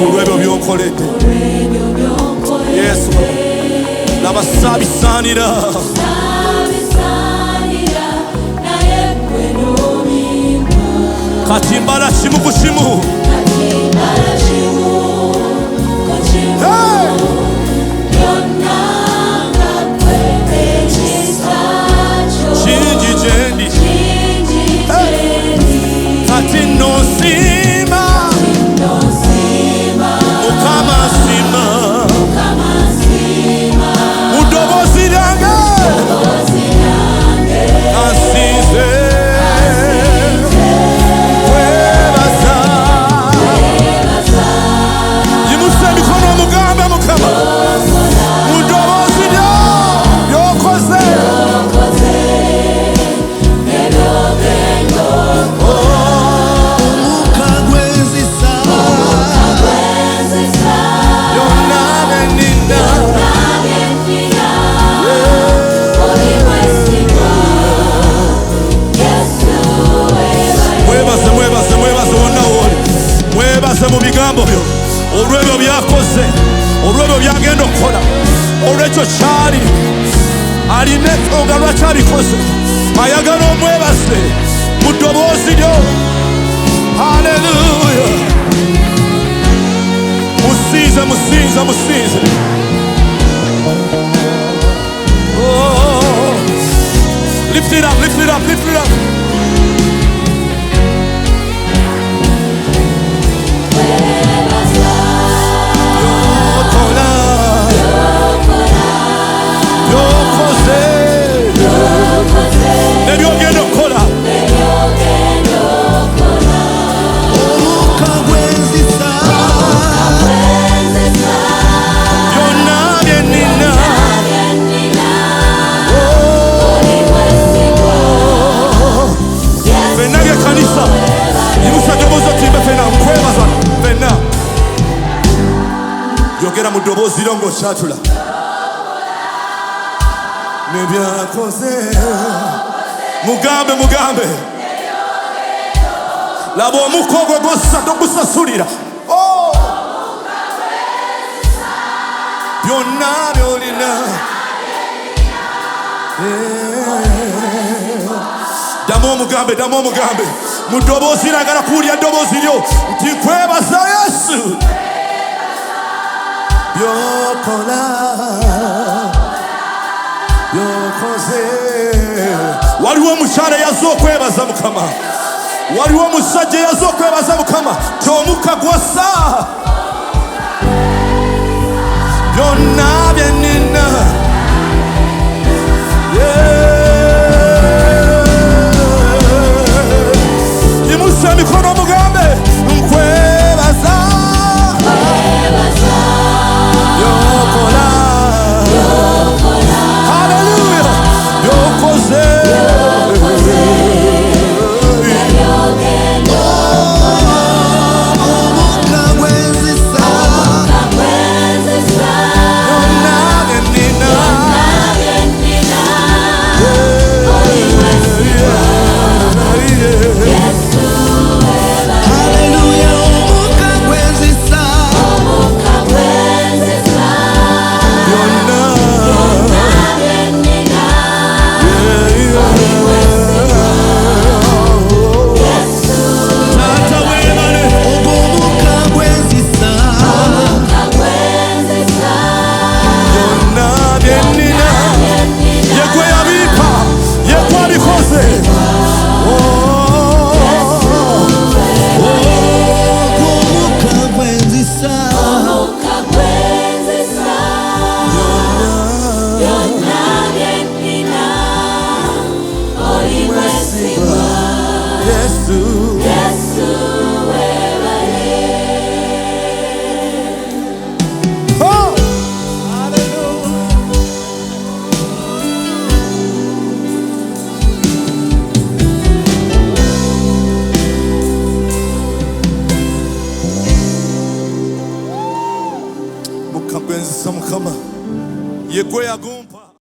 Olwebyo byonkoledde Yesu n'abasaabisaanira kati mbala kimu ku kimu kingi gyendi kati nonsima Mukama nsima mu ddoboozi lyange ansinze kwebaza yimusa emikono omugambe Mukama mu ddoboozi ly'okoze mu bigambo byo olw'ebyo byakoze olw'ebyo byagenda okukola olw'ekyo kyali alina ensonga lwaki abikoze ayagala omwebaze mu ddoboozi lyo. Haleluya musinze musinze musinze lift it up lift it up lift it up yogera mu ddoboozi lyo ng'okyatula nebyakoze mugambe mugambe laba omukka ogwo togusasulira byonna byolina ddamu omugambe mu ddoboozi nagala kuwulya ddoboozi lyo nti nkwebaza Yesu byokola byokoze. Waliwo omukyala yaza okwebaza Mukama, waliwo omusajja yaza okwebaza Mukama nti omukka gwassa byonna bye nnina yimusa emikono omugambe nkwebaza byokola haleluya byokoze Mukama ye gwe yagumba